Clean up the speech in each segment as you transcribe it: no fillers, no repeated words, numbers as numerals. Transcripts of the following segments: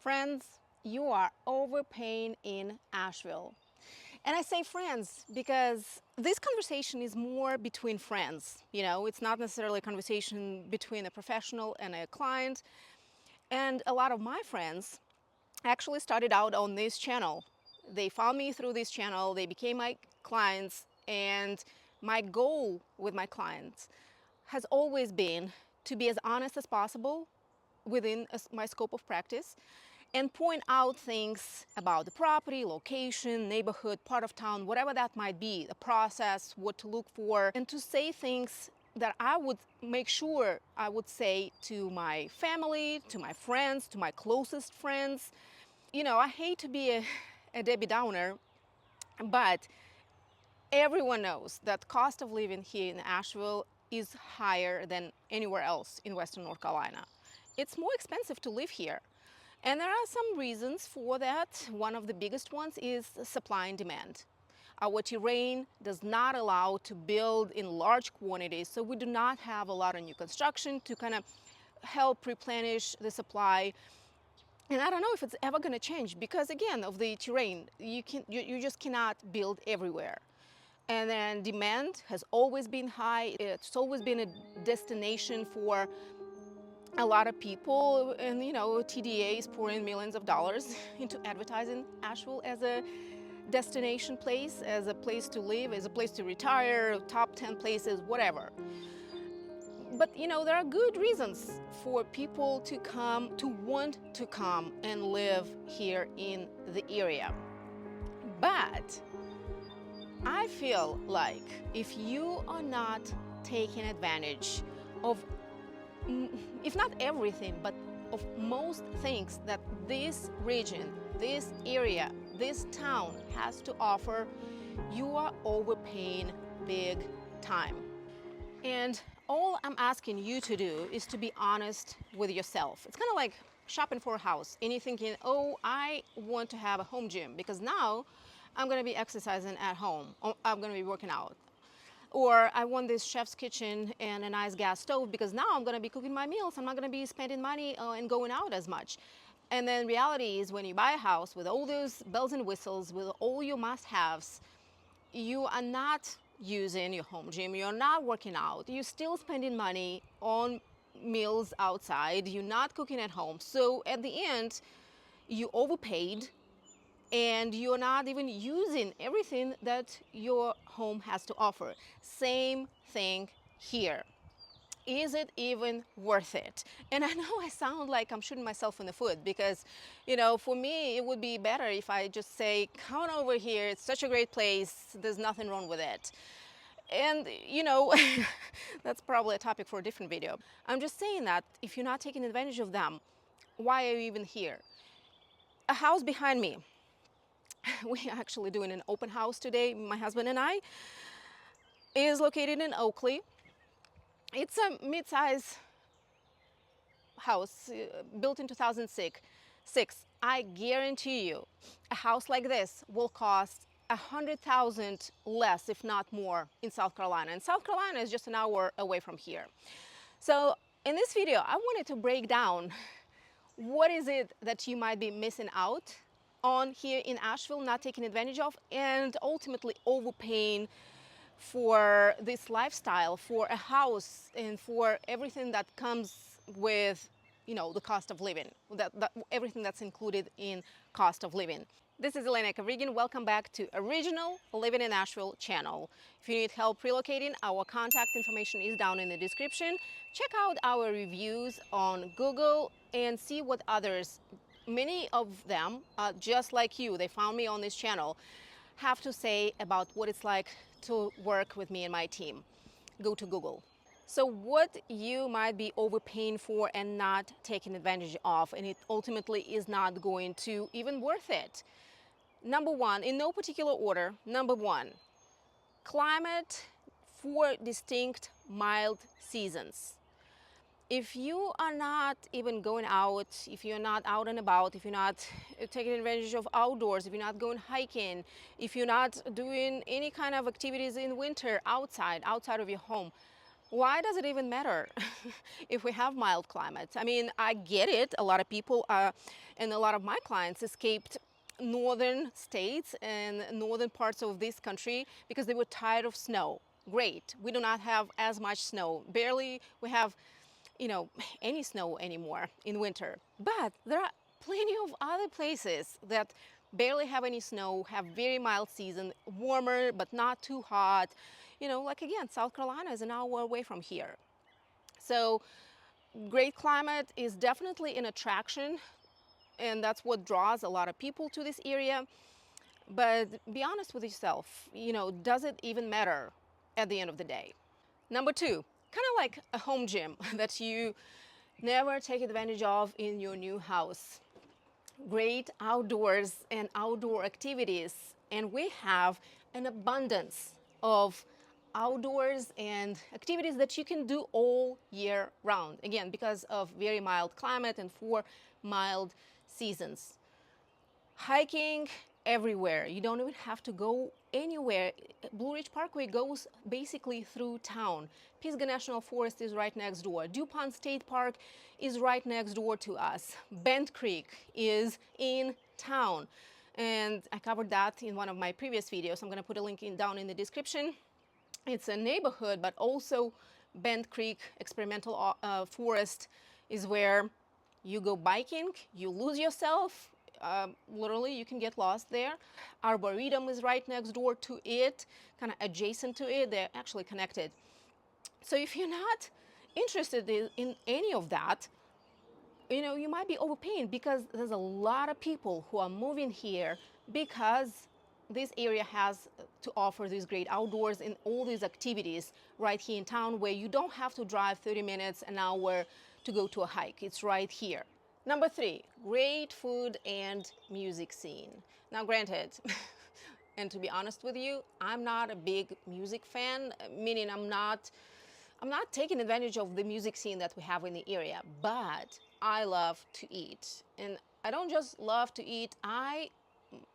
Friends, you are overpaying in Asheville. And I say friends because this conversation is more between friends. It's not necessarily a conversation between a professional and a client. And a lot of my friends actually started out on this channel. They found me through this channel, they became my clients, and my goal with my clients has always been to be as honest as possible within my scope of practice and point out things about the property, location, neighborhood, part of town, whatever that might be, the process, what to look for, and to say things that I would make sure I would say to my family, to my friends, to my closest friends. I hate to be a Debbie Downer, but everyone knows that cost of living here in Asheville is higher than anywhere else in Western North Carolina. It's more expensive to live here. And there are some reasons for that. One of the biggest ones is supply and demand. Our terrain does not allow to build in large quantities, so we do not have a lot of new construction to kind of help replenish the supply. And I don't know if it's ever going to change because, again, of the terrain, you just cannot build everywhere. And then demand has always been high. It's always been a destination for a lot of people, and TDA is pouring millions of dollars into advertising Asheville as a destination place, as a place to live, as a place to retire, top 10 places, whatever. But there are good reasons for people to want to come and live here in the area. But I feel like if you are not taking advantage of, if not everything, but of most things that this region, this area, this town has to offer, you are overpaying big time. And all I'm asking you to do is to be honest with yourself. It's kind of like shopping for a house and you're thinking, oh, I want to have a home gym because now I'm going to be exercising at home, or I'm going to be working out. Or I want this chef's kitchen and a nice gas stove because now I'm going to be cooking my meals. I'm not going to be spending money and going out as much. And then reality is when you buy a house with all those bells and whistles, with all your must-haves, you are not using your home gym. You're not working out. You're still spending money on meals outside. You're not cooking at home. So at the end, you overpaid and you're not even using everything that your home has to offer. Same thing here. Is it even worth it? And I know I sound like I'm shooting myself in the foot because, for me, it would be better if I just say, come on over here, it's such a great place, there's nothing wrong with it. And, that's probably a topic for a different video. I'm just saying that if you're not taking advantage of them, why are you even here? A house behind me, we're actually doing an open house today, my husband and I, is located in Oakley. It's a mid-size house built in 2006. I guarantee you a house like this will cost $100,000 less, if not more, in South Carolina. And South Carolina is just an hour away from here. So in this video, I wanted to break down what is it that you might be missing out on here in Asheville, not taking advantage of, and ultimately overpaying for this lifestyle, for a house, and for everything that comes with, the cost of living, everything that's included in cost of living. This is ℂ𝕠𝕟𝕟𝕼. Welcome back to Original Living in Asheville channel. If you need help relocating, our contact information is down in the description. Check out our reviews on Google and see what others, many of them, just like you, they found me on this channel, have to say about what it's like to work with me and my team. Go to Google. So what you might be overpaying for and not taking advantage of, and it ultimately is not going to even worth it. Number one, in no particular order, number one, climate, 4 distinct mild seasons. If you are not even going out, if you're not out and about, if you're not taking advantage of outdoors, if you're not going hiking, if you're not doing any kind of activities in winter outside of your home, Why does it even matter if we have mild climates? I mean, I get it. A lot of people and a lot of my clients escaped northern states and northern parts of this country because they were tired of snow. Great. We do not have as much snow. Barely we have, you know, any snow anymore in winter. But there are plenty of other places that barely have any snow, have very mild season, warmer but not too hot. You know, like again, South Carolina is an hour away from here. So great climate is definitely an attraction, and that's what draws a lot of people to this area. But be honest with yourself, you know, does it even matter at the end of the day? Number two, kind of like a home gym that you never take advantage of in your new house. Great outdoors and outdoor activities, and we have an abundance of outdoors and activities that you can do all year round, again because of very mild climate and 4 mild seasons. Hiking everywhere. You don't even have to go anywhere. Blue Ridge Parkway goes basically through town. Pisgah National Forest is right next door. DuPont State Park is right next door to us. Bent Creek is in town. And I covered that in one of my previous videos. I'm going to put a link down in the description. It's a neighborhood, but also Bent Creek Experimental Forest is where you go biking, you lose yourself. Literally, you can get lost there. Arboretum is right next door to it, kind of adjacent to it. They're actually connected. So if you're not interested in any of that, you know, you might be overpaying because there's a lot of people who are moving here because this area has to offer these great outdoors and all these activities right here in town where you don't have to drive 30 minutes, an hour to go to a hike. It's right here. Number three, great food and music scene. Now, granted, and to be honest with you, I'm not a big music fan, meaning I'm not taking advantage of the music scene that we have in the area, but I love to eat. And I don't just love to eat,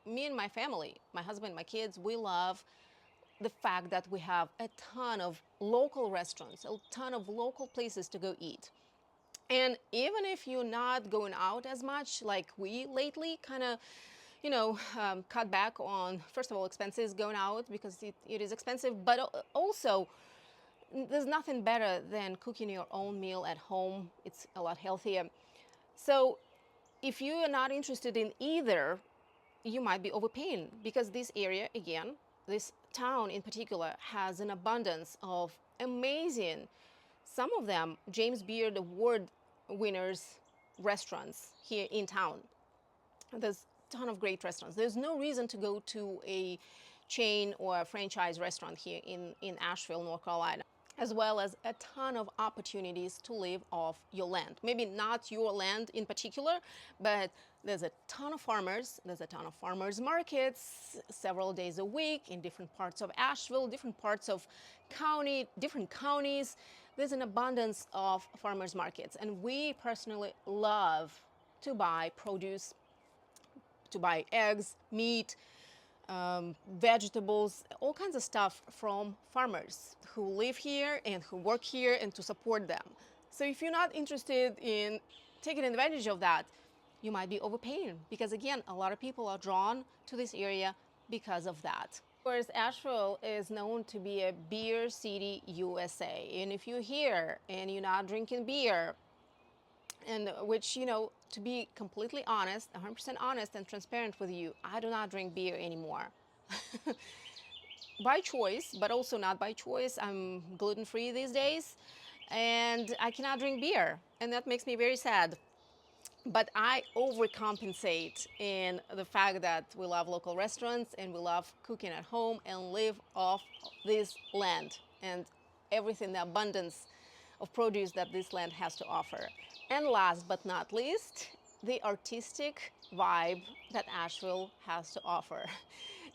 me and my family, my husband, my kids, we love the fact that we have a ton of local restaurants, a ton of local places to go eat. And even if you're not going out as much like we lately, kind of, you know, cut back on, first of all, expenses going out because it is expensive, but also there's nothing better than cooking your own meal at home. It's a lot healthier. So if you are not interested in either, you might be overpaying because this area, again, this town in particular, has an abundance of amazing, some of them James Beard Award winners restaurants here in town. There's a ton of great restaurants. There's no reason to go to a chain or a franchise restaurant here in Asheville, North Carolina, as well as a ton of opportunities to live off your land. Maybe not your land in particular, but there's a ton of farmers. There's a ton of farmers markets several days a week in different parts of Asheville, different parts of different counties. There's an abundance of farmers markets, and we personally love to buy produce, to buy eggs, meat, vegetables, all kinds of stuff from farmers who live here and who work here, and to support them. So if you're not interested in taking advantage of that, you might be overpaying because, again, a lot of people are drawn to this area because of that. Whereas Asheville is known to be a beer city, USA. And if you're here and you're not drinking beer, and which, you know, to be completely honest, 100% honest and transparent with you, I do not drink beer anymore. By choice, but also not by choice. I'm gluten-free these days, and I cannot drink beer, and that makes me very sad. But I overcompensate in the fact that we love local restaurants and we love cooking at home and live off this land and everything, the abundance of produce that this land has to offer. And last but not least, the artistic vibe that Asheville has to offer.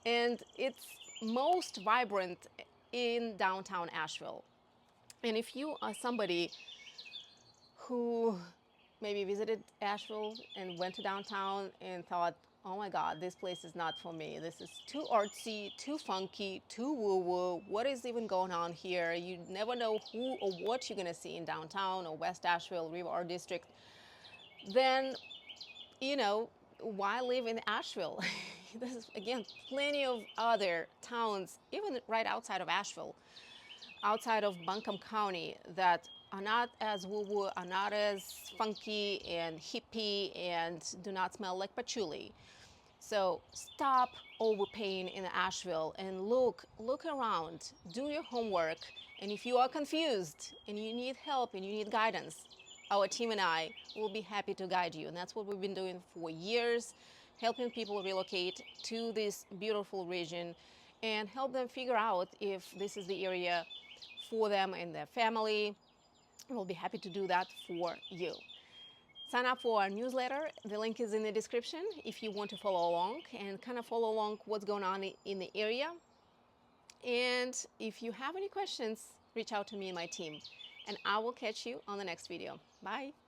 And it's most vibrant in downtown Asheville. And if you are somebody who maybe visited Asheville and went to downtown and thought, oh my God, this place is not for me. This is too artsy, too funky, too woo-woo. What is even going on here? You never know who or what you're gonna see in downtown or West Asheville, River District. Then, you know, why live in Asheville? There's, again, plenty of other towns, even right outside of Asheville, outside of Buncombe County, that are not as woo-woo, are not as funky and hippie, and do not smell like patchouli. So stop overpaying in Asheville and look around, do your homework, and if you are confused and you need help and you need guidance, our team and I will be happy to guide you. And that's what we've been doing for years, helping people relocate to this beautiful region and help them figure out if this is the area for them and their family. We'll be happy to do that for you. Sign up for our newsletter. The link is in the description if you want to follow along and kind of follow along what's going on in the area. And if you have any questions, reach out to me and my team, and I will catch you on the next video. Bye.